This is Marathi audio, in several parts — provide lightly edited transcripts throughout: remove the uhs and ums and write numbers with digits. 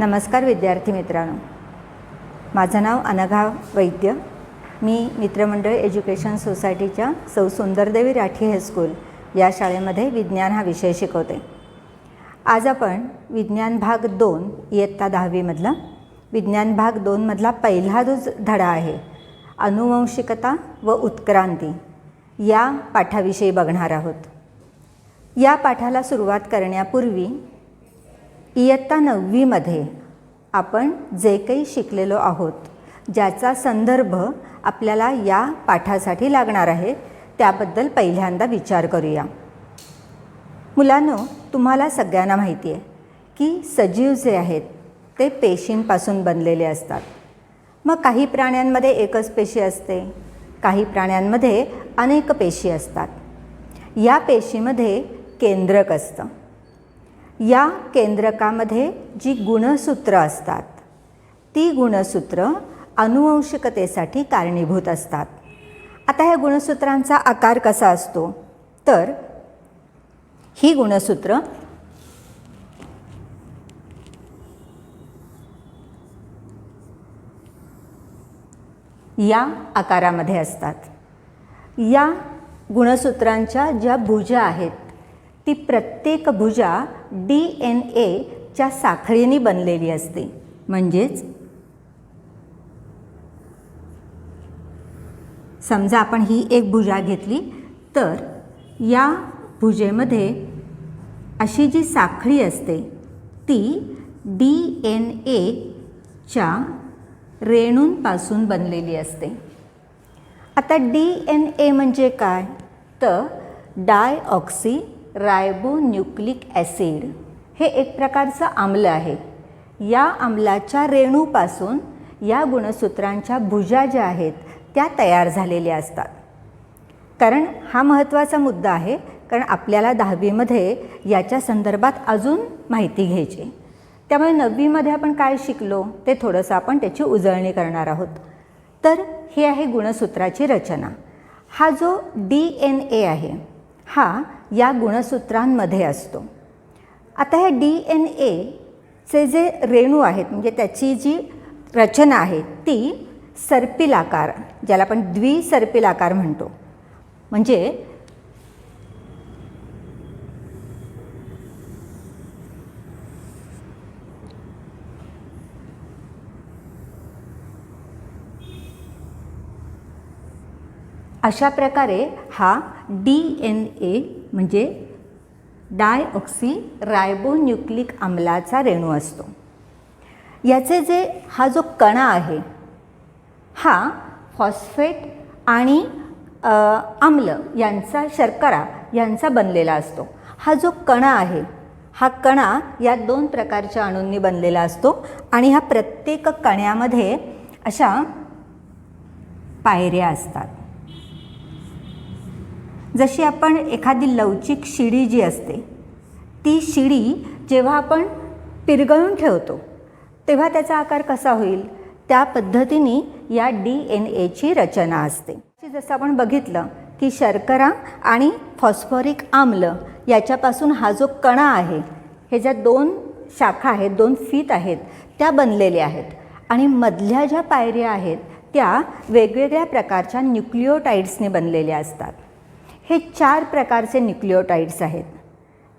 नमस्कार विद्यार्थी मित्रांनो, माझं नाव अनघा वैद्य. मी मित्रमंडळ एज्युकेशन सोसायटीच्या सौ सुंदरदेवी राठी हायस्कूल या शाळेमध्ये विज्ञान हा विषय शिकवते. आज आपण विज्ञान भाग 2 इयत्ता 10वीमधला विज्ञान भाग 2 मधला पहिला जो धडा आहे, अनुवंशिकता व उत्क्रांती, या पाठाविषयी बघणार आहोत. या पाठाला सुरुवात करण्यापूर्वी इयत्ता 9वीमध्ये आपण जे काही शिकलेलो आहोत, ज्याचा संदर्भ आपल्याला या पाठासाठी लागणार आहे, त्याबद्दल पहिल्यांदा विचार करूया. मुलांनो, तुम्हाला सगळ्यांना माहिती आहे की सजीव जे आहेत ते पेशींपासून बनलेले असतात. मग काही प्राण्यांमध्ये एकच पेशी असते, काही प्राण्यांमध्ये अनेक पेशी असतात. या पेशीमध्ये केंद्रक असतं. या केंद्रकामध्ये जी गुणसूत्र असतात, ती गुणसूत्र अनुवंशिकतेसाठी कारणीभूत असतात. आता ह्या गुणसूत्रांचा आकार कसा असतो, तर ही गुणसूत्र या आकारामध्ये असतात. या गुणसूत्रांच्या ज्या भुजा आहेत, ती प्रत्येक भुजा DNA साखळीने बनलेली असते. म्हणजेच समजा आपण ही एक भुजा घेतली, तर या भुजेमध्ये अशी जी साखळी असते ती DNA रेणूंपासून बनलेली असते. आता DNA म्हणजे काय, तर डायऑक्सी रायबोन्यूक्लिक ॲसिड हे एक प्रकारचं आम्ल आहे. या आम्लाच्या रेणूपासून या गुणसूत्रांच्या भुजा ज्या आहेत त्या तयार झालेल्या असतात. कारण हा महत्त्वाचा मुद्दा आहे, कारण आपल्याला 10वीमध्ये याच्या संदर्भात अजून माहिती घ्यायची. त्यामुळे 9वीमध्ये आपण काय शिकलो ते थोडंसं आपण त्याची उजळणी करणार आहोत. तर ही आहे गुणसूत्राची रचना. हा जो DNA आहे, हा या गुणसूत्रांमध्ये असतो. आता ह्या DNAचे जे रेणू आहेत, म्हणजे त्याची जी रचना आहे ती सर्पिल आकार, ज्याला आपण द्विसर्पिल आकार म्हणतो. म्हणजे अशा प्रकारे हा DNA म्हणजे डायऑक्सी रायबोन्यूक्लिक आम्लाचा रेणू असतो. याचे हा जो कणा आहे, हा फॉस्फेट आणि आम्ल यांचा, शर्करा यांचा बनलेला असतो. हा जो कणा आहे, हा कणा या 2 प्रकारच्या अणूंनी बनलेला असतो. आणि ह्या प्रत्येक कण्यामध्ये अशा पायऱ्या असतात. जशी आपण एखादी लवचिक शिडी जी असते, ती शिडी जेव्हा आपण पिरगळून ठेवतो तेव्हा त्याचा आकार कसा होईल, त्या पद्धतीने या DNAची रचना असते. जसं आपण बघितलं की शर्करा आणि फॉस्फोरिक आम्ल याच्यापासून हा जो कणा आहे, हे ज्या 2 शाखा आहेत, 2 फीत आहेत, त्या बनलेल्या आहेत. आणि मधल्या ज्या पायऱ्या आहेत त्या वेगवेगळ्या प्रकारच्या न्यूक्लिओटाइड्सने बनलेल्या असतात. हे 4 प्रकारचे न्यूक्लिओटाइड्स आहेत: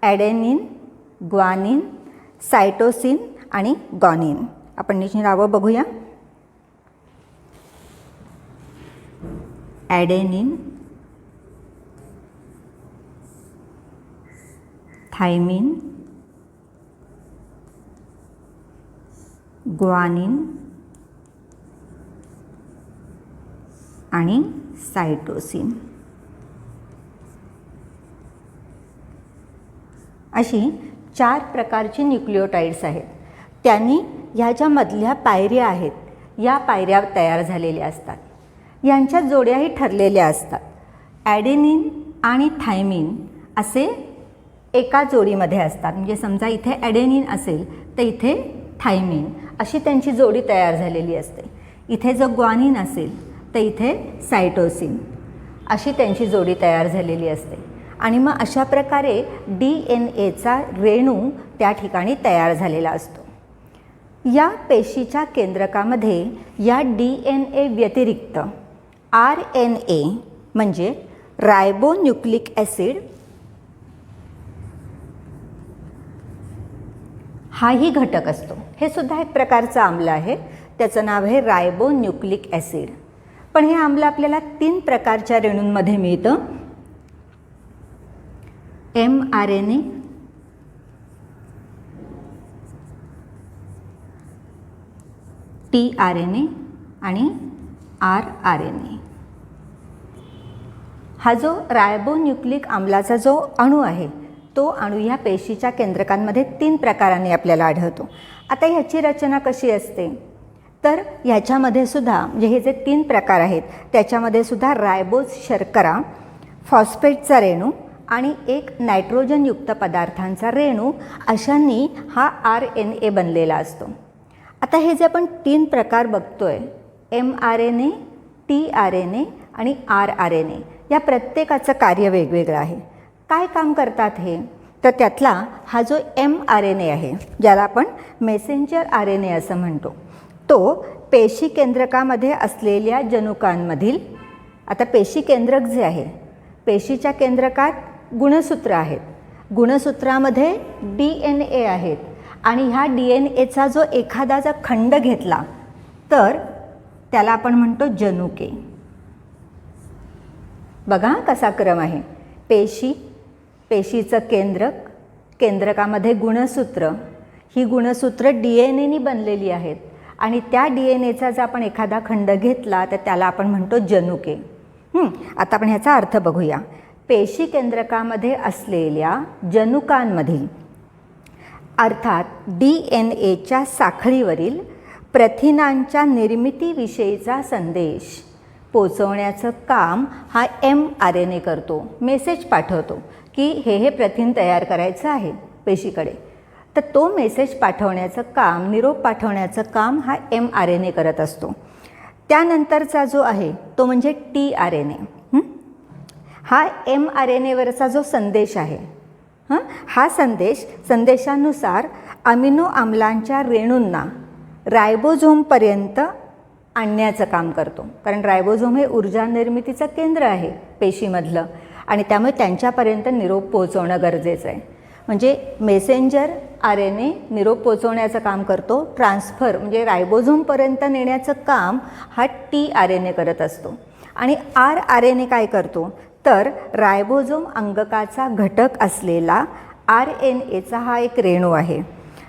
ॲडेनिन, ग्वानिन, सायटोसिन आणि गॉनिन. आपण नीट नावं बघूया. ॲडेनिन, थायमिन, ग्वानिन आणि सायटोसिन. अशी 4 प्रकारची न्यूक्लिओटाइड्स आहेत. त्यांनी ह्या ज्या मधल्या पायऱ्या आहेत, या पायऱ्या तयार झालेल्या असतात. यांच्या जोड्याही ठरलेल्या असतात. ॲडेनिन आणि थायमिन असे एका जोडीमध्ये असतात. म्हणजे समजा इथे ॲडेनिन असेल तर इथे थायमिन, अशी त्यांची जोडी तयार झालेली असते. इथे जर ग्वानिन असेल तर इथे सायटोसिन, अशी त्यांची जोडी तयार झालेली असते. आणि मग अशा प्रकारे DNAचा रेणू त्या ठिकाणी तयार झालेला असतो. या पेशीच्या केंद्रकामध्ये या DNA व्यतिरिक्त RNA म्हणजे रायबोन्यूक्लिक ॲसिड हाही घटक असतो. हे सुद्धा एक प्रकारचं आम्ल आहे, त्याचं नाव आहे रायबोन्यूक्लिक ॲसिड. पण हे आम्ल आपल्याला 3 प्रकारच्या रेणूंमध्ये मिळतं. mRNA, tRNA आणि rRNA. हा जो रायबोन्यूक्लिक आम्लाचा जो अणू आहे तो अणू ह्या पेशीच्या केंद्रकांमध्ये 3 प्रकारांनी आपल्याला आढळतो. आता ह्याची रचना कशी असते तर ह्याच्यामध्ये सुद्धा म्हणजे हे जे 3 प्रकार आहेत त्याच्यामध्ये सुद्धा रायबोज शर्करा, फॉस्फेटचा रेणू आणि एक नायट्रोजनयुक्त पदार्थांचा रेणू अशांनी हा RNA बनलेला असतो. आता हे जे आपण 3 प्रकार बघतोय mRNA, tRNA आणि rRNA या प्रत्येकाचं कार्य वेगवेगळं आहे. काय काम करतात हे तर त्यातला हा जो mRNA आहे ज्याला आपण मेसेंजर RNA असं म्हणतो तो पेशी केंद्रकामध्ये असलेल्या जनुकांमधील, आता पेशी केंद्रक जे आहे पेशीच्या केंद्रकात गुणसूत्र आहेत, गुणसूत्रामध्ये DNA आहेत आणि ह्या DNAचा जो एखादा जर खंड घेतला तर त्याला आपण म्हणतो जनुके. बघा कसा क्रम आहे. पेशीचं केंद्रक, केंद्रकामध्ये गुणसूत्र, ही गुणसूत्र DNAनी बनलेली आहेत आणि त्या DNAचा जर आपण एखादा खंड घेतला तर त्याला आपण म्हणतो जनुके. आता आपण ह्याचा अर्थ बघूया. पेशी केंद्रकामध्ये असलेल्या जनुकांमधील अर्थात DNAच्या साखळीवरील प्रथिनांच्या निर्मितीविषयीचा संदेश पोचवण्याचं काम हा mRNA करतो. मेसेज पाठवतो की हे प्रथिन तयार करायचं आहे पेशीकडे. तर तो मेसेज पाठवण्याचं काम, निरोप पाठवण्याचं काम हा mRNA करत असतो. त्यानंतरचा जो आहे तो म्हणजे tRNA. हा mRNAवरचा जो संदेश आहे हा संदेशानुसार अमिनो आम्लांच्या रेणूंना रायबोझोमपर्यंत आणण्याचं काम करतो. कारण रायबोझोम हे ऊर्जा निर्मितीचं केंद्र आहे पेशीमधलं आणि त्यामुळे त्यांच्यापर्यंत निरोप पोहोचवणं गरजेचं आहे. म्हणजे मेसेंजर RNA निरोप पोचवण्याचं काम करतो, ट्रान्सफर म्हणजे रायबोझोमपर्यंत नेण्याचं काम हा tRNA करत असतो. आणि rRNA काय करतो तर रायबोझोम अंगकाचा घटक असलेला RNAचा हा एक रेणू आहे.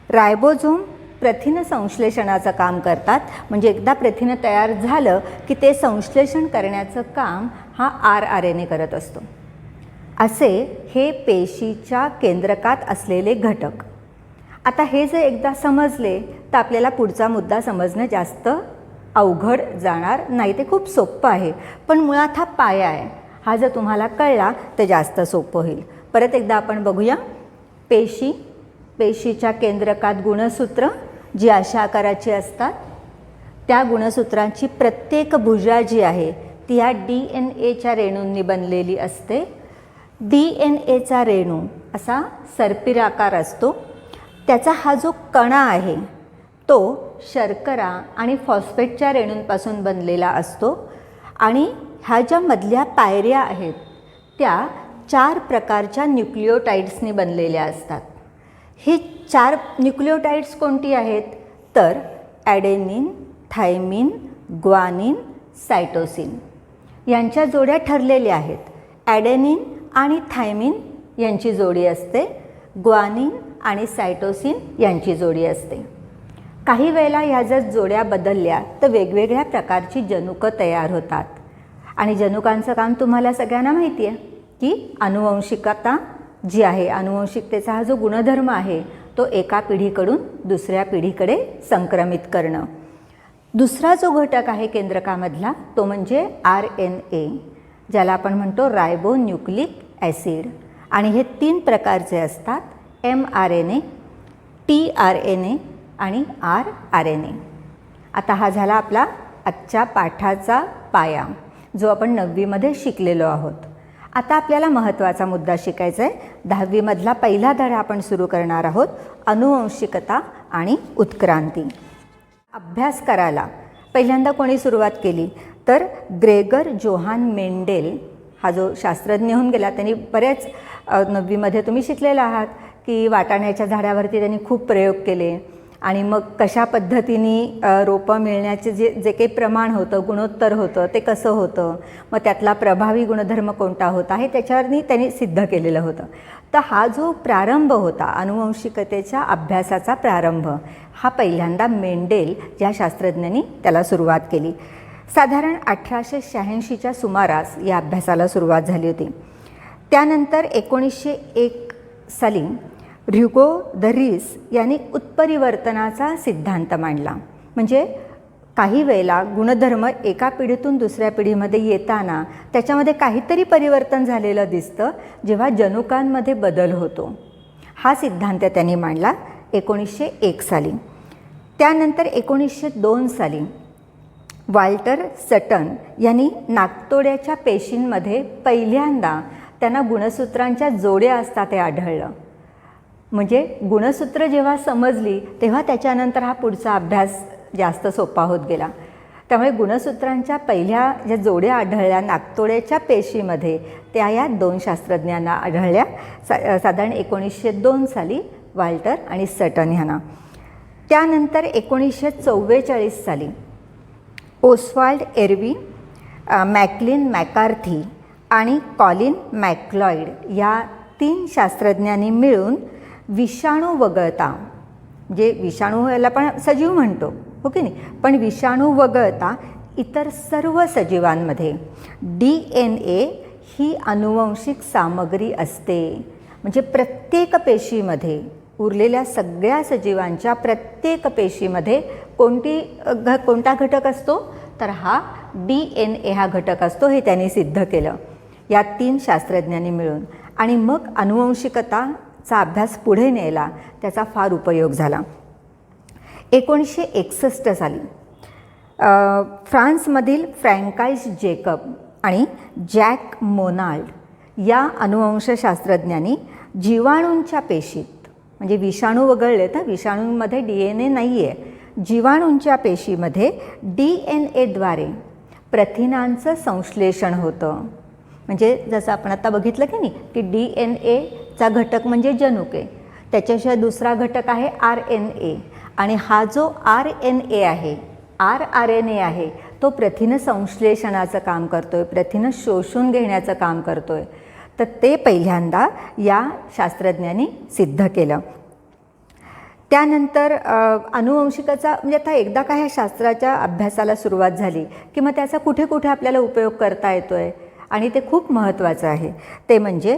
रायबोझोम प्रथिन संश्लेषणाचं काम करतात. म्हणजे एकदा प्रथिन तयार झालं की ते संश्लेषण करण्याचं काम हा rRNA करत असतो. असे हे पेशीच्या केंद्रकात असलेले घटक. आता हे जर एकदा समजले तर आपल्याला पुढचा मुद्दा समजणं जास्त अवघड जाणार नाही. ते खूप सोपं आहे पण मुळात हा पाया आहे. हा जर तुम्हाला कळला तर जास्त सोपं होईल. परत एकदा आपण बघूया. पेशीच्या केंद्रकात गुणसूत्र जी अशा आकाराची असतात. त्या गुणसूत्रांची प्रत्येक भुजा जी आहे ती ह्या DNAच्या रेणूंनी बनलेली असते. DNAचा रेणू असा सर्पिराकार असतो. त्याचा हा जो कणा आहे तो शर्करा आणि फॉस्फेटच्या रेणूंपासून बनलेला असतो आणि ह्या ज्या मधल्या पायऱ्या आहेत त्या 4 प्रकारच्या न्यूक्लिओटाइड्सनी बनलेल्या असतात. ही 4 न्यूक्लिओटाइड्स कोणती आहेत तर ॲडेनिन, थायमिन, ग्वानिन, सायटोसिन यांच्या जोड्या ठरलेल्या आहेत. ॲडेनिन आणि थायमिन यांची जोडी असते, ग्वानिन आणि सायटोसिन यांची जोडी असते. काही वेळेला ह्या जर जोड्या बदलल्या तर वेगवेगळ्या प्रकारची जनुकं तयार होतात. आणि जनुकांचं काम तुम्हाला सगळ्यांना माहिती आहे की अनुवंशिकता जी आहे, अनुवंशिकतेचा हा जो गुणधर्म आहे तो एका पिढीकडून दुसऱ्या पिढीकडे संक्रमित करणं. दुसरा जो घटक आहे केंद्रकामधला तो म्हणजे RNA ज्याला आपण म्हणतो रायबोन्यूक्लिक ॲसिड. आणि हे 3 प्रकारचे असतात mRNA, tRNA आणि rRNA. आता हा झाला आपला आजच्या पाठाचा पाया जो आपण 9वीमध्ये शिकलेलो आहोत. आता आपल्याला महत्त्वाचा मुद्दा शिकायचा आहे. 10वीमधला पहिला धडा आपण सुरू करणार आहोत अनुवंशिकता आणि उत्क्रांती. अभ्यास करायला पहिल्यांदा कोणी सुरुवात केली तर ग्रेगर जोहान मेंडेल हा जो शास्त्रज्ञ होऊन गेला. त्यांनी बऱ्याच 9वीमध्ये तुम्ही शिकलेला आहात की वाटाण्याच्या झाडावरती त्यांनी खूप प्रयोग केले आणि मग कशा पद्धतीने रोपं मिळण्याचे जे जे काही प्रमाण होतं, गुणोत्तर होतं, ते कसं होतं, मग त्यातला प्रभावी गुणधर्म कोणता होता हे त्याच्यावरनी त्यांनी सिद्ध केलेलं होतं. तर हा जो प्रारंभ होता अनुवंशिकतेच्या अभ्यासाचा प्रारंभ, हा पहिल्यांदा मेंडेल या शास्त्रज्ञांनी त्याला सुरुवात केली. साधारण 1886च्या सुमारास या अभ्यासाला सुरुवात झाली होती. त्यानंतर 1901 साली ह्युगो द रिस यांनी उत्परिवर्तनाचा सिद्धांत मांडला. म्हणजे काही वेळेला गुणधर्म एका पिढीतून दुसऱ्या पिढीमध्ये येताना त्याच्यामध्ये काहीतरी परिवर्तन झालेलं दिसतं जेव्हा जनुकांमध्ये बदल होतो. हा सिद्धांत त्यांनी मांडला 1901 साली. त्यानंतर 1902 साली वाल्टर सटन यांनी नाकतोड्याच्या पेशींमध्ये पहिल्यांदा त्यांना गुणसूत्रांच्या जोड्या असतात हे आढळलं. म्हणजे गुणसूत्र जेव्हा समजली तेव्हा त्याच्यानंतर हा पुढचा अभ्यास जास्त सोपा होत गेला. त्यामुळे गुणसूत्रांच्या पहिल्या ज्या जोड्या आढळल्या नाकतोड्याच्या पेशीमध्ये त्या या 2 शास्त्रज्ञांना आढळल्या साधारण 1902 साली वाल्टर आणि सटन ह्यांना. त्यानंतर 1944 साली ओस्वाल्ड एरवी, मॅकलिन मॅकार्थी आणि कॉलिन मॅकलॉइड या 3 शास्त्रज्ञांनी मिळून विषाणू वगळता, जे विषाणू याला पण सजीव म्हणतो हो की नाही, पण विषाणू वगळता इतर सर्व सजीवांमध्ये DNA ही अनुवंशिक सामग्री असते. म्हणजे प्रत्येक पेशीमध्ये, उरलेल्या सगळ्या सजीवांच्या प्रत्येक पेशीमध्ये कोणता घटक असतो तर हा DNA हा घटक असतो. हे त्यांनी सिद्ध केलं या 3 शास्त्रज्ञांनी मिळून. आणि मग अनुवंशिकताचा अभ्यास पुढे न्यायला त्याचा फार उपयोग झाला. 1961 साली फ्रान्समधील फ्रँकाईस जेकब आणि जॅक मोनाल्ड या अनुवंशशास्त्रज्ञांनी जीवाणूंच्या पेशीत, म्हणजे विषाणू वगळले तर विषाणूंमध्ये DNA नाही आहे, जीवाणूंच्या पेशीमध्ये DNAद्वारे प्रथिनांचं संश्लेषण होतं. म्हणजे जसं आपण आता बघितलं की नाही की DNAचा घटक म्हणजे जनुके, त्याच्याशिवाय दुसरा घटक आहे RNA, आणि हा जो RNA आहे, rRNA आहे, तो प्रथिन संश्लेषणाचं काम करतो आहे, प्रथिनं शोषून घेण्याचं काम करतो आहे. तर ते पहिल्यांदा या शास्त्रज्ञांनी सिद्ध केलं. त्यानंतर अनुवंशिकाचा म्हणजे आता एकदा का ह्या शास्त्राच्या अभ्यासाला सुरुवात झाली की मग त्याचा कुठे कुठे आपल्याला उपयोग करता येतो आहे, आणि ते खूप महत्त्वाचं आहे. ते म्हणजे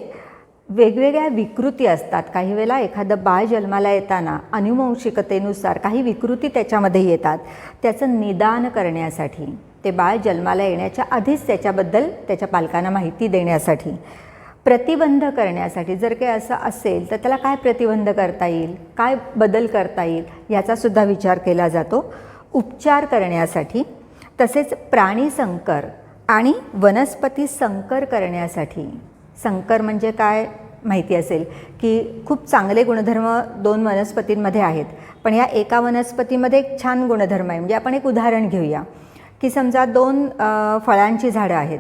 वेगवेगळ्या विकृती असतात. काही वेळेला एखादं बाळ जन्माला येताना अनुवंशिकतेनुसार काही विकृती त्याच्यामध्ये येतात. त्याचं निदान करण्यासाठी, ते बाळ जन्माला येण्याच्या आधीच त्याच्याबद्दल त्याच्या पालकांना माहिती देण्यासाठी, प्रतिबंध करण्यासाठी, जर काही असं असेल तर त्याला काय प्रतिबंध करता येईल, काय बदल करता येईल याचासुद्धा विचार केला जातो. उपचार करण्यासाठी, तसेच प्राणी संकर आणि वनस्पती संकर करण्यासाठी. संकर म्हणजे काय माहिती असेल की खूप चांगले गुणधर्म 2 वनस्पतींमध्ये आहेत, पण या एका वनस्पतीमध्ये एक छान गुणधर्म आहे. म्हणजे आपण एक उदाहरण घेऊया की समजा 2 फळांची झाडं आहेत.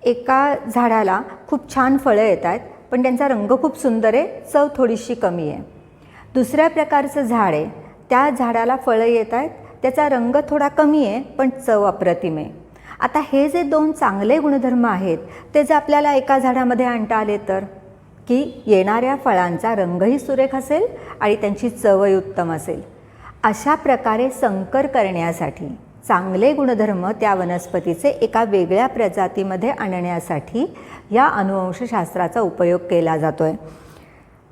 एका झाडाला खूप छान फळं येत आहेत पण त्यांचा रंग खूप सुंदर आहे, चव थोडीशी कमी आहे. दुसऱ्या प्रकारचं झाड आहे, त्या झाडाला फळं येत आहेत, त्याचा रंग थोडा कमी आहे पण चव अप्रतिम आहे. आता हे जे 2 चांगले गुणधर्म आहेत ते जर आपल्याला एका झाडामध्ये आणता आले तर की येणाऱ्या फळांचा रंगही सुरेख असेल आणि त्यांची चवही उत्तम असेल. अशा प्रकारे संकर करण्यासाठी, चांगले गुणधर्म त्या वनस्पतीचे एका वेगळ्या प्रजातीमध्ये आणण्यासाठी या अनुवंशशास्त्राचा उपयोग केला जातो आहे.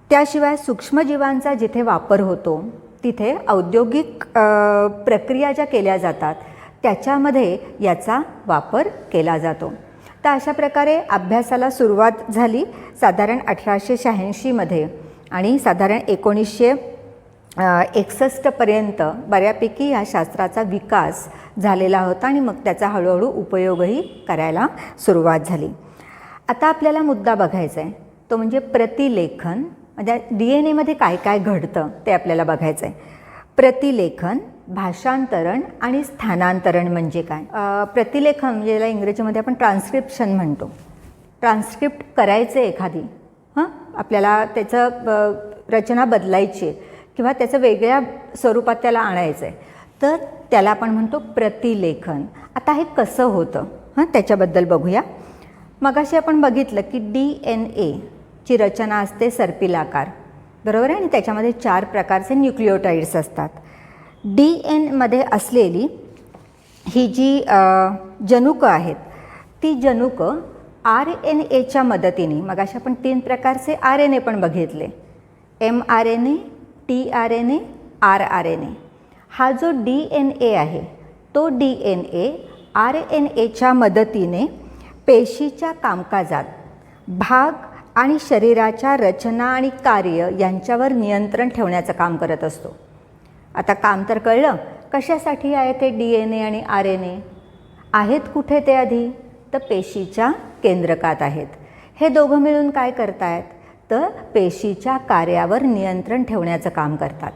त्याशिवाय सूक्ष्मजीवांचा जिथे वापर होतो तिथे औद्योगिक प्रक्रिया ज्या केल्या जातात त्याच्यामध्ये याचा वापर केला जातो. तर अशा प्रकारे अभ्यासाला सुरुवात झाली साधारण 1886मध्ये आणि साधारण 1961 पर्यंत बऱ्यापैकी या शास्त्राचा विकास झालेला होता आणि मग त्याचा हळूहळू उपयोगही करायला सुरुवात झाली. आता आपल्याला मुद्दा बघायचा आहे तो म्हणजे प्रतिलेखन. म्हणजे DNA मध्ये काय काय घडतं ते आपल्याला बघायचं आहे. प्रतिलेखन, भाषांतरण आणि स्थानांतरण म्हणजे काय? प्रतिलेखन म्हणजे याला इंग्रजीमध्ये आपण ट्रान्स्क्रिप्शन म्हणतो. ट्रान्स्क्रिप्ट करायचे एखादी, आपल्याला त्याचं रचना बदलायची किंवा त्याचं वेगळ्या स्वरूपात त्याला आणायचं आहे, तर त्याला आपण म्हणतो प्रतिलेखन. आता हे कसं होतं त्याच्याबद्दल बघूया. मगाशी आपण बघितलं की DNA ची रचना असते सर्पिलाकार, बरोबर आहे, आणि त्याच्यामध्ये 4 प्रकारचे न्यूक्लिओटाइड्स असतात. DNA असलेली ही जी जनुकं आहेत, ती जनुकं RNAच्या मदतीने, मगाशी आपण 3 प्रकारचे RNA पण बघितले, mRNA, tRNA, rRNA. हा जो DNA आहे तो DNA RNAच्या मदतीने पेशीच्या कामकाजात भाग आणि शरीराच्या रचना आणि कार्य यांच्यावर नियंत्रण ठेवण्याचं काम करत असतो. आता काम तर कळलं, कशासाठी आहे ते DNA आणि RNA? आहेत कुठे ते आधी? तर पेशीच्या केंद्रकात आहेत. हे दोघं मिळून काय करतायत? तर पेशीच्या कार्यावर नियंत्रण ठेवण्याचं काम करतात.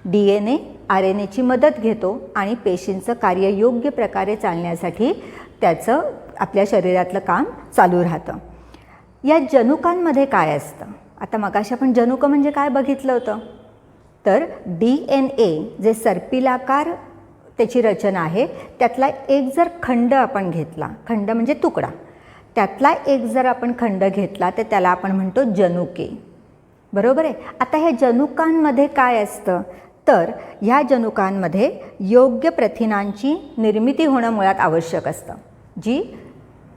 DNA RNAची मदत घेतो आणि पेशींचं कार्य योग्य प्रकारे चालण्यासाठी त्याचं आपल्या शरीरातलं काम चालू राहतं. या जनुकांमध्ये काय असतं? आता मगाशी आपण जनुकं म्हणजे काय बघितलं होतं? तर DNA जे सर्पिलाकार त्याची रचना आहे, त्यातला एक जर खंड आपण घेतला, खंड म्हणजे तुकडा, त्यातला एक जर आपण खंड घेतला तर त्याला आपण म्हणतो जनुके, बरोबर आहे. आता ह्या जनुकांमध्ये काय असतं? तर ह्या जनुकांमध्ये योग्य प्रथिनांची निर्मिती होणं मुळात आवश्यक असतं. जी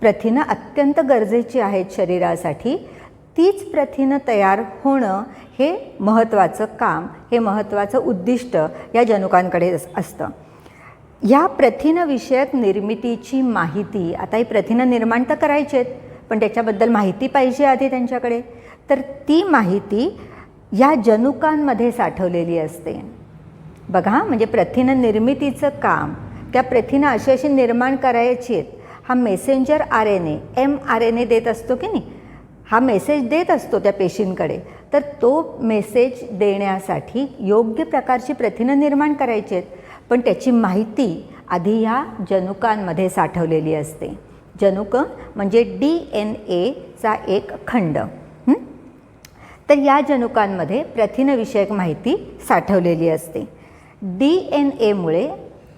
प्रथिनं अत्यंत गरजेची आहेत शरीरासाठी, तीच प्रथिनं तयार होणं हे महत्त्वाचं काम, हे महत्त्वाचं उद्दिष्ट या जनुकांकडे असतं. ह्या प्रथिनविषयक निर्मितीची माहिती, आता ही प्रथिनं निर्माण तर करायची आहेत, पण त्याच्याबद्दल माहिती पाहिजे आधी त्यांच्याकडे, तर ती माहिती ह्या जनुकांमध्ये साठवलेली असते. बघा, म्हणजे प्रथिन निर्मितीचं काम, त्या प्रथिनं अशी अशी निर्माण करायची आहेत, हा मेसेंजर RNA mRNA देत असतो की नाही, हा मेसेज देत असतो त्या पेशींकडे. तर तो मेसेज देण्यासाठी योग्य प्रकारची प्रथिनं निर्माण करायची आहेत, पण त्याची माहिती आधी ह्या जनुकांमध्ये साठवलेली असते. जनुकं म्हणजे DNAचा एक खंड. तर या जनुकांमध्ये प्रथिनविषयक माहिती साठवलेली असते. DNAमुळे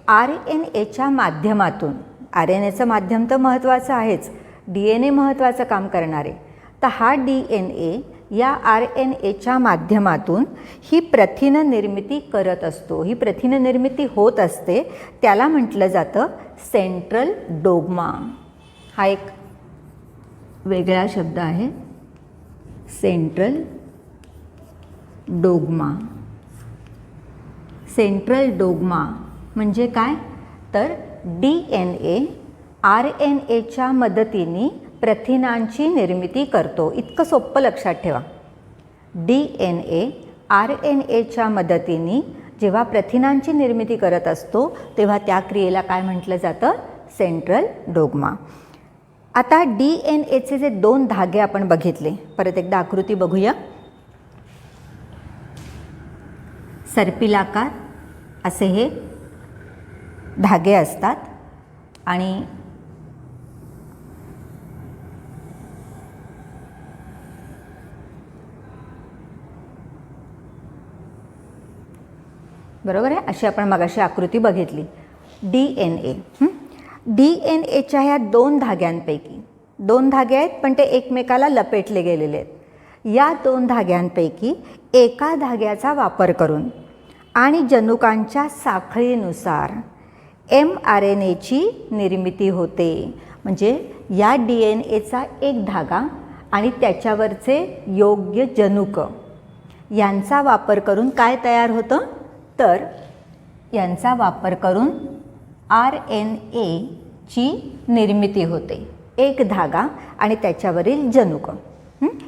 RNAच्या माध्यमातून, RNAचं माध्यम तर महत्त्वाचं आहेच, DNA महत्त्वाचं काम करणारे, तर हा DNA या RNAच्या माध्यमातून ही प्रथिन निर्मिती करत असतो. ही प्रथिन निर्मिती होत असते, त्याला म्हटलं जातं सेंट्रल डोग्मा. हा एक वेगळा शब्द आहे, सेंट्रल डोग्मा. सेंट्रल डोग्मा म्हणजे काय? तर DNA RNAच्या मदतीने प्रथिनांची निर्मिती करतो. इतकं सोपं लक्षात ठेवा. DNA RNAच्या मदतीने जेव्हा प्रथिनांची निर्मिती करत असतो, तेव्हा त्या क्रियेला काय म्हटलं जातं? Central dogma. आता DNAचे जे 2 धागे आपण बघितले, परत एकदा आकृती बघूया. सर्पिलाकार असे हे धागे असतात आणि बरोबर आहे, अशी आपण मगाशी आकृती बघितली. DNAच्या ह्या 2 धाग्यांपैकी 2 धागे आहेत, पण ते एकमेकाला लपेटले गेलेले आहेत. या 2 धाग्यांपैकी एका धाग्याचा वापर करून आणि जनुकांच्या साखळीनुसार mRNAची निर्मिती होते. म्हणजे या DNAचा एक धागा आणि त्याच्यावरचे योग्य जनुक यांचा वापर करून काय तयार होतं? तर यांचा वापर करून RNAची निर्मिती होते. एक धागा आणि त्याच्यावरील जनुक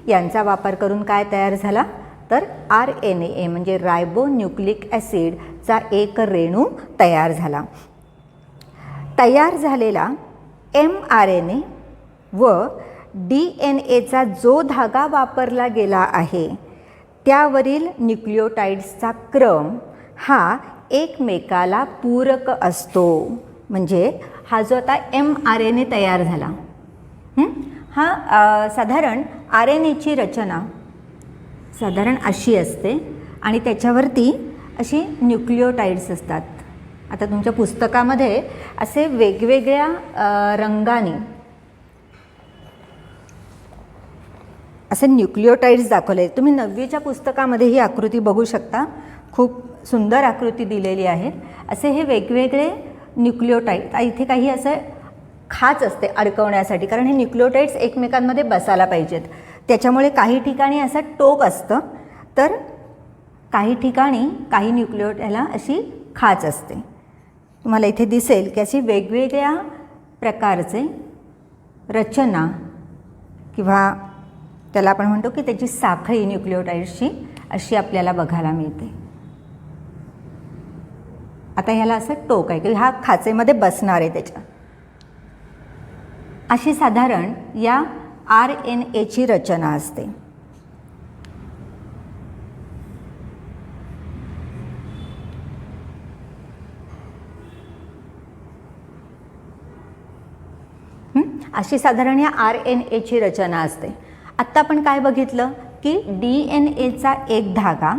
यांचा वापर करून काय तयार झाला? तर RNA म्हणजे रायबोन्यूक्लिक ॲसिडचा एक रेणू तयार झाला. तयार झालेला mRNA व DNAचा जो धागा वापरला गेला आहे त्यावरील न्यूक्लिओटाइड्सचा क्रम हा एकमेकाला पूरक असतो. म्हणजे हा जो आता mRNA तयार झाला, हा साधारण RNAची रचना साधारण अशी असते आणि त्याच्यावरती अशी न्यूक्लिओटाइड्स असतात. आता तुमच्या पुस्तकामध्ये असे वेगवेगळ्या रंगाने असे न्यूक्लिओटाइड्स दाखवले. तुम्ही 9वीच्या पुस्तकामध्ये ही आकृती बघू शकता. खूप सुंदर आकृती दिलेली आहे. असे हे वेगवेगळे न्यूक्लिओटाइड, इथे काही असं खाच असते अडकवण्यासाठी, कारण हे न्यूक्लिओटाइड्स एकमेकांमध्ये बसायला पाहिजेत. त्याच्यामुळे काही ठिकाणी असं टोक असतं, तर काही ठिकाणी काही न्यूक्लिओटाइडला अशी खाच असते. तुम्हाला इथे दिसेल की अशी वेगवेगळ्या प्रकारचे रचना किंवा त्याला आपण म्हणतो की त्याची साखळी न्यूक्लिओटाइड्सची अशी आपल्याला बघायला मिळते. आता ह्याला असं टोक आहे की हा खाचेमध्ये बसणार आहे त्याच्या. अशी साधारण या RNAची रचना असते. अशी साधारण या RNAची रचना असते. आत्ता आपण काय बघितलं की DNAचा एक धागा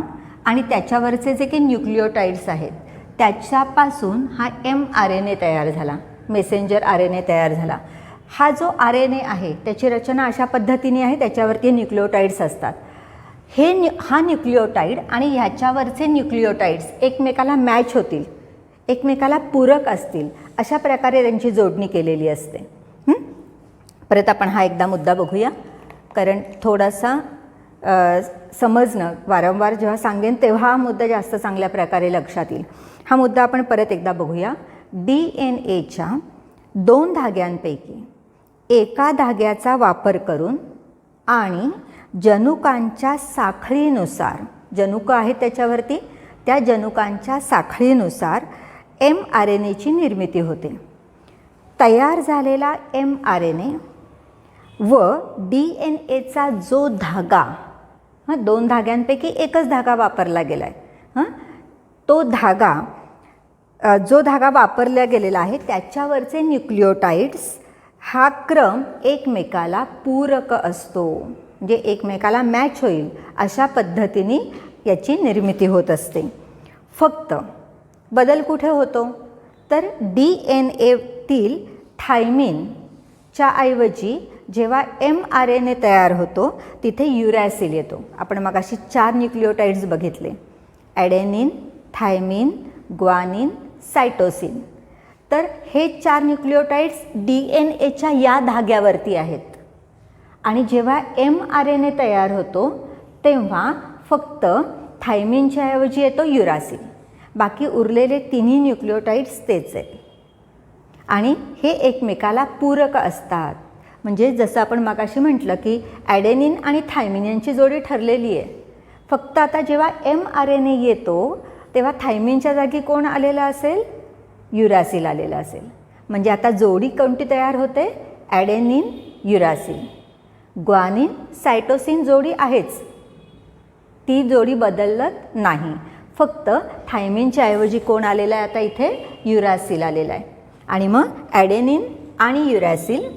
आणि त्याच्यावरचे जे काही न्यूक्लिओटाइड्स आहेत त्याच्यापासून हा mRNA तयार झाला, मेसेंजर RNA तयार झाला. हा जो RNA आहे त्याची रचना अशा पद्धतीने आहे, त्याच्यावरती न्यूक्लिओटाइड्स असतात. हा न्यूक्लिओटाइड आणि ह्याच्यावरचे न्यूक्लिओटाइड्स एकमेकाला मॅच होतील, एकमेकाला पूरक असतील, अशा प्रकारे त्यांची जोडणी केलेली असते. परत आपण हा एकदा मुद्दा बघूया, कारण थोडासा समजणं, वारंवार जेव्हा सांगेन तेव्हा हा मुद्दा जास्त चांगल्या प्रकारे लक्षात येईल. हा मुद्दा आपण परत एकदा बघूया. DNAच्या 2 धाग्यांपैकी एका धाग्याचा वापर करून आणि जनुकांच्या साखळीनुसार, जनुक आहेत त्याच्यावरती, त्या जनुकांच्या साखळीनुसार mRNAची निर्मिती होते. तयार झालेला mRNA व DNAचा जो धागा, 2 धाग्यांपैकी एकच धागा वापरला गेला आहे, तो धागा, जो धागा वापरला गेलेला आहे त्याच्यावरचे न्यूक्लिओटाइड्स, हा क्रम एकमेकाला पूरक असतो, म्हणजे एकमेकाला मॅच होईल अशा पद्धतीने याची निर्मिती होत असते. फक्त बदल कुठे होतो तर DNAतील थायमिनच्या ऐवजी जेव्हा mRNA तयार होतो तिथे युरॅसिल येतो. आपण मगाशी 4 न्यूक्लिओटाइड्स बघितले, ॲडेनिन, थायमिन, ग्वानिन, सायटोसिन. तर हे 4 न्यूक्लिओटाइड्स DNAच्या या धाग्यावरती आहेत आणि जेव्हा mRNA तयार होतो तेव्हा फक्त थायमिनच्या ऐवजी येतो युरासिल. बाकी उरलेले 3 न्यूक्लिओटाइड्स तेच आहेत आणि हे एकमेकाला पूरक असतात. म्हणजे जसं आपण मगाशी म्हटलं की ॲडेनिन आणि थायमिन यांची जोडी ठरलेली आहे. फक्त आता जेव्हा mRNA येतो तेव्हा थायमिनच्या जागी कोण आलेलं असेल, युरासिल आलेलं असेल. म्हणजे आता जोडी कोणती तयार होते, ॲडेनिन युरासिल. ग्वानिन सायटोसिन जोडी आहेच, ती जोडी बदलत नाही. फक्त थायमिनच्या ऐवजी कोण आलेलं आहे आता इथे, युरासिल आलेला आहे. आणि मग ॲडेनिन आणि युरासिल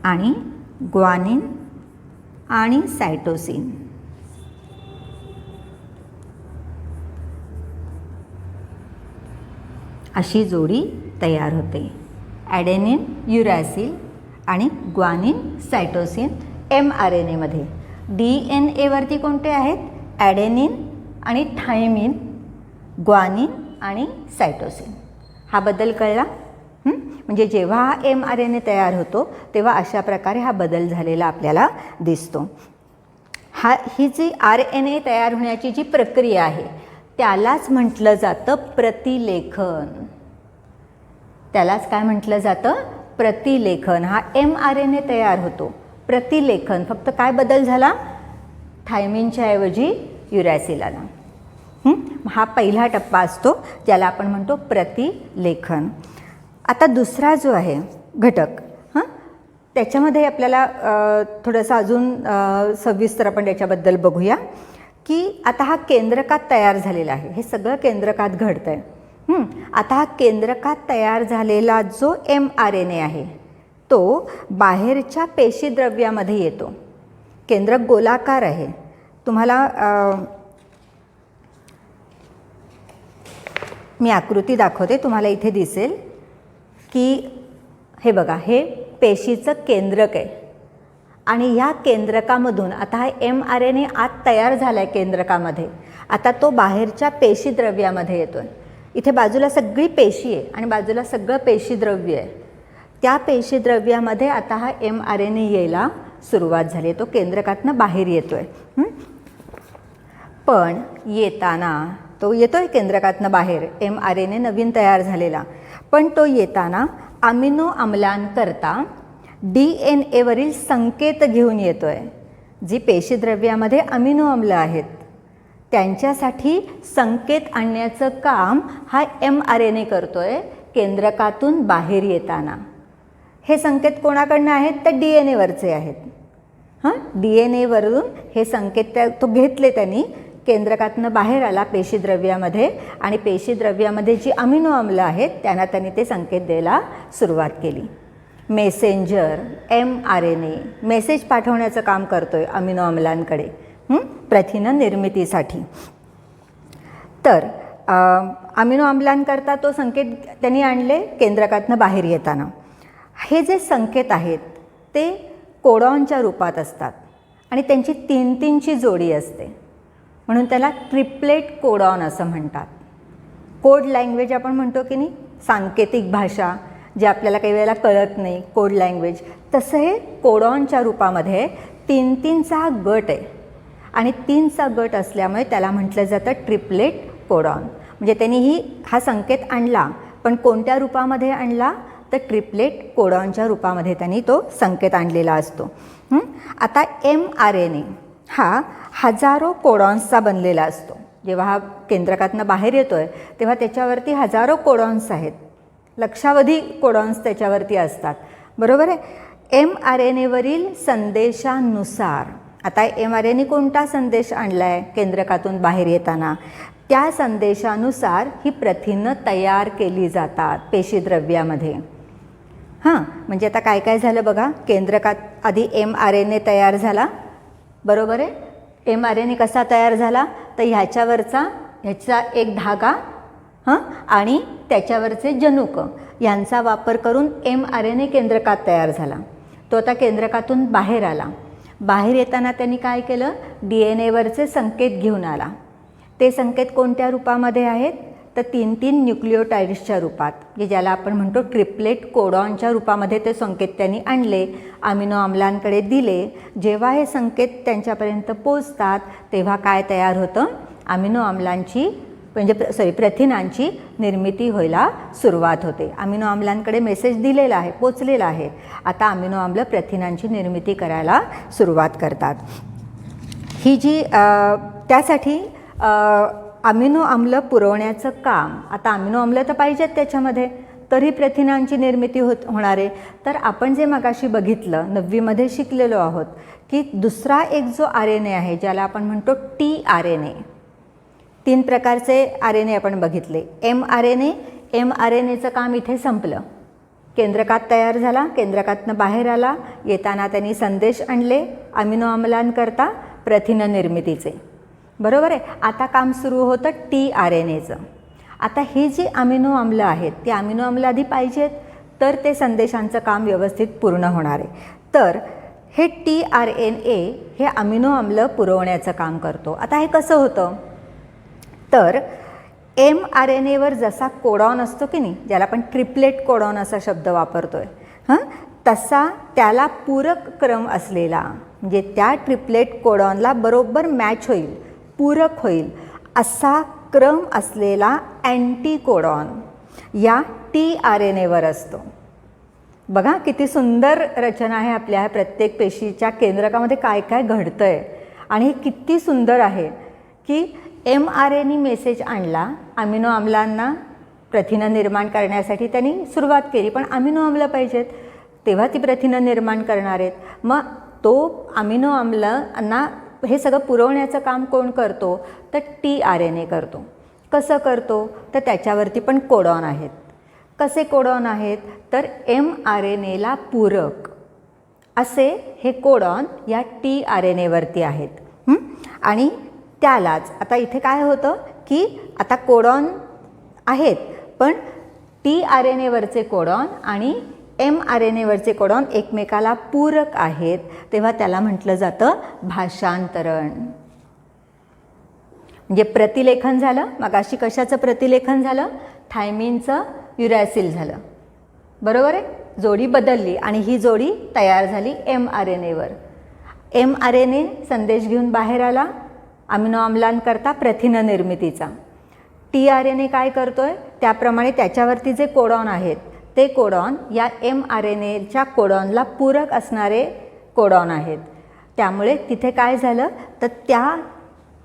आणि ग्वानिन आणि सायटोसिन अशी जोडी तयार होते. ॲडेनिन युरॅसिल आणि ग्वानिन सायटोसिन mRNAमध्ये. DNAवरती कोणते आहेत, ॲडेनिन आणि थायमिन, ग्वानिन आणि सायटोसिन. हा बदल कळला. म्हणजे जेव्हा हा mRNA तयार होतो तेव्हा अशा प्रकारे हा बदल झालेला आपल्याला दिसतो. ही जी RNA तयार होण्याची जी प्रक्रिया आहे त्यालाच म्हटलं जातं प्रतिलेखन. त्यालाच काय म्हटलं जातं, प्रतिलेखन. हा mRNA तयार होतो, प्रतिलेखन. फक्त काय बदल झाला, थायमिनच्या ऐवजी युरॅसिल आला. हा पहिला टप्पा असतो ज्याला आपण म्हणतो प्रतिलेखन. आता दुसरा जो आहे घटक, त्याच्यामध्ये आपल्याला थोडंसं अजून सविस्तर आपण त्याच्याबद्दल बघूया की आता हा केंद्रकात तयार झालेला आहे, हे सगळं केंद्रकात घडतं आहे. आता हा केंद्रकात तयार झालेला जो mRNA आहे तो बाहेरच्या पेशीद्रव्यामध्ये येतो. केंद्रक गोलाकार आहे. तुम्हाला मी आकृती दाखवते, तुम्हाला इथे दिसेल की हे बघा, हे पेशीचं केंद्रक आहे आणि ह्या केंद्रकामधून आता हा mRNA आत तयार झाला आहे केंद्रकामध्ये. आता तो बाहेरच्या पेशीद्रव्यामध्ये येतो आहे. इथे बाजूला सगळी पेशी आहे आणि बाजूला सगळं पेशीद्रव्य आहे. त्या पेशीद्रव्यामध्ये आता हा mRNA यायला सुरुवात झाली आहे. तो केंद्रकातनं बाहेर येतो आहे. पण येताना तो येतो आहे केंद्रकातनं बाहेर, mRNA नवीन तयार झालेला. पण तो येताना अमिनो आम्लांकरता DNA-वरील संकेत घेऊन येतो आहे. जी पेशीद्रव्यामध्ये अमिनो आम्ल आहेत त्यांच्यासाठी संकेत आणण्याचं काम हा mRNA करतो आहे केंद्रकातून बाहेर येताना. हे संकेत कोणाकडनं आहेत? तर DNA-वरचे आहेत. DNA-वरून हे संकेत तो घेतले त्यांनी, केंद्रकातनं बाहेर आला पेशीद्रव्यामध्ये आणि पेशीद्रव्यामध्ये जी अमिनो आम्ल आहेत त्यांना त्यांनी ते संकेत द्यायला सुरुवात केली. मेसेंजर mRNA मेसेज पाठवण्याचं काम करतो आहे अमिनो आम्लांकडे प्रथिन निर्मितीसाठी. तर अमिनो आम्लांकरता तो संकेत त्यांनी आणले केंद्रकातनं बाहेर येताना. हे जे संकेत आहेत ते कोडॉनच्या रूपात असतात आणि त्यांची 3-3ची जोडी असते, म्हणून त्याला ट्रिपलेट कोडॉन असं म्हणतात. कोड लँग्वेज आपण म्हणतो की नाही, सांकेतिक भाषा जे आपल्याला काही वेळेला कळत नाही, कोड लँग्वेज, तसं हे कोडॉनच्या रूपामध्ये 3-3चा हा गट आहे आणि 3चा गट असल्यामुळे त्याला म्हटलं जातं ट्रिपलेट कोडॉन. म्हणजे त्यांनी हा संकेत आणला, पण कोणत्या रूपामध्ये आणला? तर ट्रिपलेट कोडॉनच्या रूपामध्ये त्यांनी तो संकेत आणलेला असतो. आता mRNA हा हजारो कोडॉन्सचा बनलेला असतो. जेव्हा हा केंद्रकातनं बाहेर येतो आहे तेव्हा त्याच्यावरती हजारो कोडॉन्स आहेत, लक्षावधी कोडॉन्स त्याच्यावरती असतात, बरोबर आहे. mRNA-वरील संदेशानुसार आता mRNA कोणता संदेश आणला आहे केंद्रकातून बाहेर येताना, त्या संदेशानुसार ही प्रथिनं तयार केली जातात पेशीद्रव्यामध्ये. म्हणजे आता काय काय झालं बघा, केंद्रकात आधी mRNA तयार झाला, बरोबर आहे. mRNA कसा तयार झाला? तर ह्याचा एक धागा आणि त्याच्यावरचे जनुक यांचा वापर करून mRNA केंद्रकात तयार झाला. तो आता केंद्रकातून बाहेर आला. बाहेर येताना त्यांनी काय केलं? DNA-वरचे संकेत घेऊन आला. ते संकेत कोणत्या रूपामध्ये आहेत? तर 3-3 न्यूक्लिओटाइड्सच्या रूपात, की ज्याला आपण म्हणतो ट्रिपलेट कोडॉनच्या रूपामध्ये ते संकेत त्यांनी आणले, अमिनो आम्लांकडे दिले. जेव्हा हे संकेत त्यांच्यापर्यंत पोचतात तेव्हा काय तयार होतं? अमिनो आम्लांची प्रथिनांची निर्मिती व्हायला सुरुवात होते. अमिनो आम्लांकडे मेसेज दिलेला आहे, पोचलेला आहे. आता अमिनो आम्ल प्रथिनांची निर्मिती करायला सुरुवात करतात. ही जी त्यासाठी अमिनो आम्ल पुरवण्याचं काम, आता अमिनो आम्ल तर पाहिजेत त्याच्यामध्ये, तरी प्रथिनांची निर्मिती होणार आहे. तर आपण जे मगाशी बघितलं 9वीमध्ये शिकलेलो आहोत की दुसरा एक जो RNA आहे ज्याला आपण म्हणतो tRNA, 3 प्रकारचे RNA आपण बघितले. mRNAचं काम इथे संपलं. केंद्रकात तयार झाला, केंद्रकातनं बाहेर आला, येताना त्यांनी संदेश आणले अमिनो आम्लांकरता प्रथिन निर्मितीचे, बरोबर आहे. आता काम सुरू होतं tRNAचं. आता हे जे अमिनो आम्ल आहेत ते अमिनो आम्ल आधी पाहिजेत तर ते संदेशांचं काम व्यवस्थित पूर्ण होणार आहे. तर हे tRNA हे अमिनो आम्ल पुरवण्याचं काम करतो. आता हे कसं होतं? तर mRNAवर जसा कोडॉन असतो की नाही, ज्याला आपण ट्रिपलेट कोडॉन असा शब्द वापरतो आहे, तसा त्याला पूरक क्रम असलेला, म्हणजे त्या ट्रिपलेट कोडॉनला बरोबर मॅच होईल, पूरक होईल असा क्रम असलेला अँटीकोडॉन या tRNAवर असतो. बघा किती सुंदर रचना आहे आपल्या प्रत्येक पेशीच्या केंद्रकामध्ये, काय काय घडतं आहे. आणि हे किती सुंदर आहे की mRNA मेसेज आणला, अमिनो आम्लांना प्रथिनं निर्माण करण्यासाठी त्यांनी सुरुवात केली, पण अमिनो आम्ल पाहिजेत. तेव्हा ती प्रथिनं निर्माण करणार आहेत. मग तो अमिनो आम्लांना हे सगळं पुरवण्याचं काम कोण करतो? तर tRNA करतो. कसं करतो? तर त्याच्यावरती पण कोडॉन आहेत. कसे कोडॉन आहेत? तर mRNAला पूरक असे हे कोडॉन या tRNAवरती आहेत. आणि त्यालाच आता इथे काय होतं की आता कोडॉन आहेत, पण tRNAवरचे कोडॉन आणि mRNAवरचे कोडॉन एकमेकाला पूरक आहेत, तेव्हा त्याला म्हटलं जातं भाषांतरण. म्हणजे प्रतिलेखन झालं. मगाशी कशाचं प्रतिलेखन झालं? थायमिनचं युरॅसिल झालं, बरोबर आहे. जोडी बदलली आणि ही जोडी तयार झाली mRNAवर. mRNA संदेश घेऊन बाहेर आला अमिनो आम्लांकरता प्रथिन निर्मितीचा. tRNA काय करतोय? त्याप्रमाणे त्याच्यावरती जे कोडॉन आहेत ते कोडॉन या mRNAच्या कोडॉनला पूरक असणारे कोडॉन आहेत. त्यामुळे तिथे काय झालं तर त्या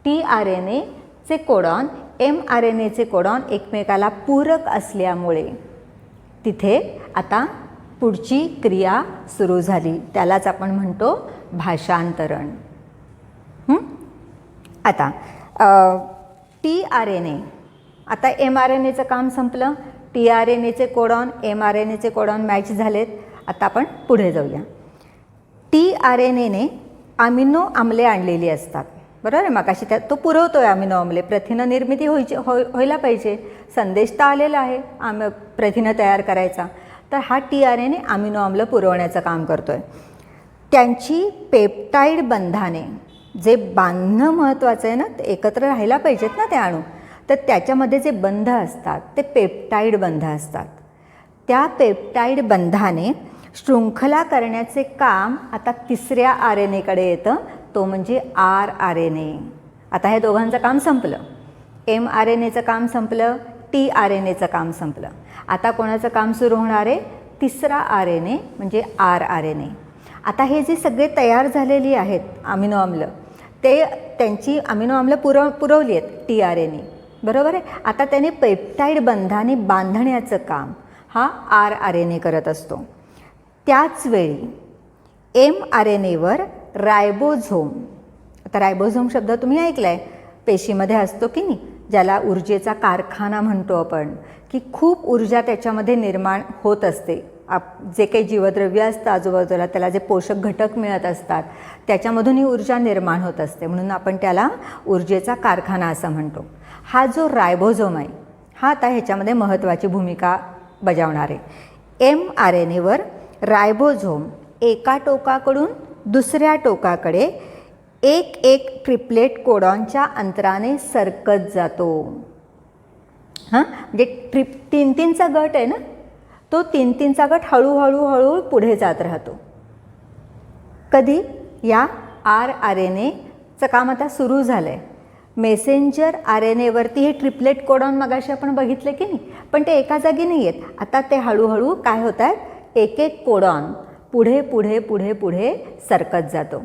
tRNAचे कोडॉन mRNAचे कोडॉन एकमेकाला पूरक असल्यामुळे तिथे आता पुढची क्रिया सुरू झाली. त्यालाच आपण म्हणतो भाषांतरण. आता tRNA, आता mRNAचं काम संपलं. tRNAचे कोडॉन mRNAचे कोडॉन मॅच झालेत. आता आपण पुढे जाऊया. tRNAने अमिनो आम्ले आणलेली असतात, बरोबर आहे. मगाशी त्यात तो पुरवतोय अमिनो आम्ले. प्रथिन निर्मिती व्हायला पाहिजे. संदेश तर आलेला आहे प्रथिन तयार करायचा. तर हा tRNA अमिनो आम्ल पुरवण्याचं काम करतोय. त्यांची पेप्टाईड बंधाने, जे बांधणं महत्त्वाचं आहे ना, ते एकत्र राहायला पाहिजेत ना ते अणू, तर त्याच्यामध्ये जे बंध असतात ते पेप्टाईड बंध असतात. त्या पेप्टाईड बंधाने शृंखला करण्याचे काम आता तिसऱ्या RNAकडे येतं, तो म्हणजे rRNA. आता हे दोघांचं काम संपलं. mRNAचं काम संपलं, tRNAचं काम संपलं. आता कोणाचं काम सुरू होणार आहे? तिसरा RNA म्हणजे rRNA. आता हे जे सगळे तयार झालेली आहेत अमिनो आम्ल, ते त्यांची अमिनो आम्ल पुरवली आहेत tRNA, बरोबर आहे. आता त्याने पेप्टाईड बंधाने बांधण्याचं काम हा rRNA करत असतो. त्याचवेळी mRNAवर रायबोझोम, आता रायबोझोम शब्द तुम्ही ऐकला आहे, पेशीमध्ये असतो की नाही, ज्याला ऊर्जेचा कारखाना म्हणतो आपण, की खूप ऊर्जा त्याच्यामध्ये निर्माण होत असते. जे काही जीवद्रव्य असतं आजूबाजूला, त्याला जे पोषक घटक मिळत असतात, त्याच्यामधून ही ऊर्जा निर्माण होत असते, म्हणून आपण त्याला ऊर्जेचा कारखाना असं म्हणतो. हा जो रायबोझोम आहे हा आता ह्याच्यामध्ये महत्त्वाची भूमिका बजावणार आहे. mRNAवर रायबोझोम एका टोकाकडून दुसऱ्या टोकाकडे एक ट्रिपलेट कोडॉनच्या अंतराने सरकत जातो. म्हणजे तीन गट आहे ना, तो तीनचा गट हळूहळू पुढे जात राहतो. कधी? या rRNAचं काम आता सुरू झालं आहे. मेसेंजर RNAवरती हे ट्रिपलेट कोडॉन मगाशी आपण बघितले की नाही, पण ते एका जागी नाही आहेत. आता ते हळूहळू काय होत आहेत? एक कोडॉन पुढे सरकत जातो.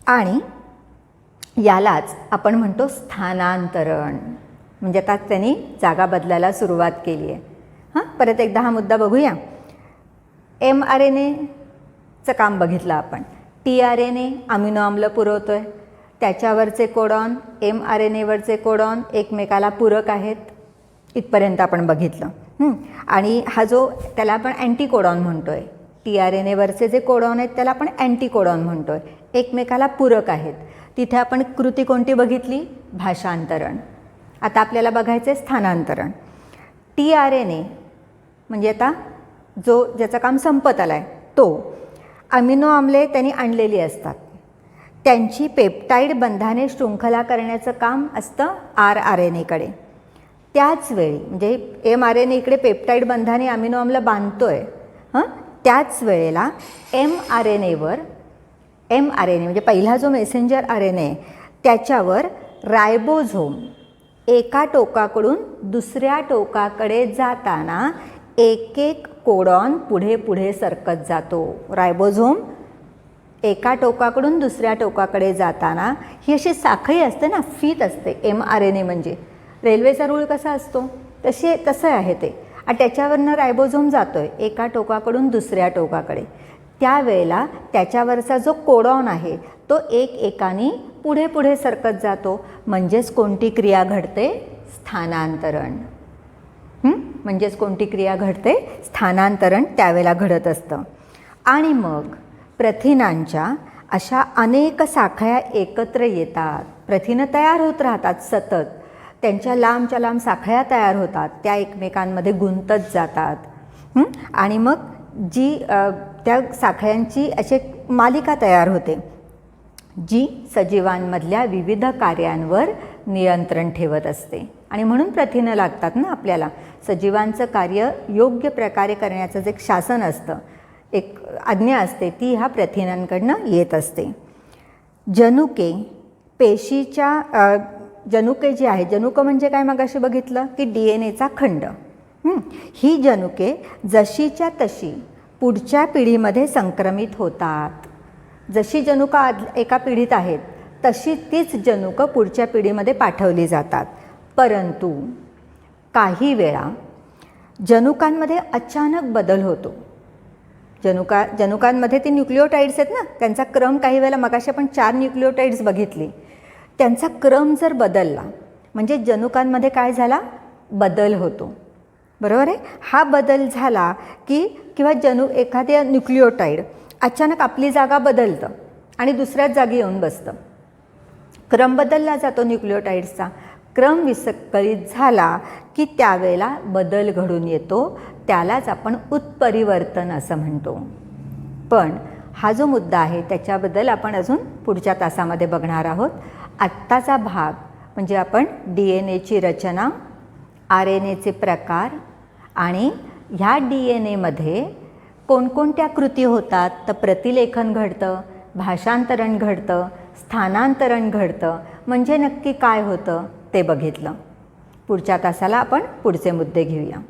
आणि यालाच आपण म्हणतो स्थानांतरण. म्हणजे आता त्यांनी जागा बदलायला सुरुवात केली आहे. परत एकदा हा मुद्दा बघूया. mRNAचं काम बघितलं आपण. tRNA अमिनो आम्ल पुरवतो आहे, त्याच्यावरचे कोडॉन mRNAवरचे कोडॉन एकमेकाला पूरक आहेत. इथपर्यंत आपण बघितलं. आणि हा जो त्याला आपण अँटीकोडॉन म्हणतो आहे, tRNAवरचे जे कोडॉन आहेत त्याला आपण अँटीकोडॉन म्हणतो आहे, एकमेकाला पूरक आहेत. तिथे आपण कृती कोणती बघितली? भाषांतरण. आता आपल्याला बघायचं आहे स्थानांतरण. tRNA म्हणजे आता ज्याचं काम संपत आलं आहे तो अमिनो आम्ले त्यांनी आणलेली असतात. त्यांची पेप्टाईड बंधाने शृंखला करण्याचं काम असतं rRNAकडे. त्याचवेळी म्हणजे mRNA इकडे पेप्टाईड बंधाने अमिनो आम्ल बांधतोय, त्याच वेळेला mRNAवर mRNA म्हणजे पहिला जो मेसेंजर RNA आहे त्याच्यावर रायबोझोम एका टोकाकडून दुसऱ्या टोकाकडे जाताना एक कोडॉन पुढे सरकत जातो. रायबोझोम एका टोकाकडून दुसऱ्या टोकाकडे जाताना ही अशी साखळी असते ना, फीत असते. mRNA म्हणजे रेल्वेचा रूळ कसा असतो तसं आहे ते. आणि त्याच्यावरनं रायबोझोम जातो आहे एका टोकाकडून दुसऱ्या टोकाकडे. त्यावेळेला त्याच्यावरचा जो कोडॉन आहे तो एकाने पुढे पुढे सरकत जातो. म्हणजेच कोणती क्रिया घडते? स्थानांतरण. म्हणजेच कोणती क्रिया घडते? स्थानांतरण त्यावेळेला घडत असतं. आणि मग प्रथिनांच्या अशा अनेक साखळ्या एकत्र येतात. प्रथिनं तयार होत राहतात सतत. त्यांच्या लांबच्या लांब साखळ्या तयार होतात, त्या एकमेकांमध्ये गुंतत जातात. आणि मग जी त्या साखळ्यांची अशी मालिका तयार होते जी सजीवांमधल्या विविध कार्यांवर नियंत्रण ठेवत असते. आणि म्हणून प्रथिनं लागतात ना आपल्याला. सजीवांचं कार्य योग्य प्रकारे करण्याचं जे शासन असतं, एक आज्ञा असते, ती ह्या प्रथिनांकडनं येत असते. जनुके पेशीच्या जनुके जी आहे, जनुकं म्हणजे काय मगाशी बघितलं की DNA चा खंड. ही जनुके जशीच्या तशी पुढच्या पिढीमध्ये संक्रमित होतात. जशी जनुकं एका पिढीत आहेत तशी तीच जनुकं पुढच्या पिढीमध्ये पाठवली जातात. परंतु काही वेळा जनुकांमध्ये अचानक बदल होतो. जनुकांमध्ये ते न्यूक्लिओटाइड्स आहेत ना, त्यांचा क्रम काही वेळेला, मगाशी आपण 4 न्यूक्लिओटाइड्स बघितली, त्यांचा क्रम जर बदलला म्हणजे जनुकांमध्ये काय झाला? बदल होतो. बरोबर आहे. हा बदल झाला की किंवा एखाद्या न्यूक्लिओटाइड अचानक आपली जागा बदलतं आणि दुसऱ्याच जागी येऊन बसतं. क्रम बदलला जातो न्यूक्लिओटाइड्सचा. क्रम विस्कळीत झाला की त्यावेळेला बदल घडून येतो. त्यालाच आपण उत्परिवर्तन असं म्हणतो. पण हा जो मुद्दा आहे त्याच्याबद्दल आपण अजून पुढच्या तासामध्ये बघणार आहोत. आत्ताचा भाग म्हणजे आपण DNAची रचना, RNAचे प्रकार आणि ह्या DNAमध्ये कोणकोणत्या कृती होतात, तर प्रतिलेखन घडतं, भाषांतरण घडतं, स्थानांतरण घडतं. म्हणजे नक्की काय होतं ते बघितलं. पुढच्या तासाला आपण पुढचे मुद्दे घेऊया.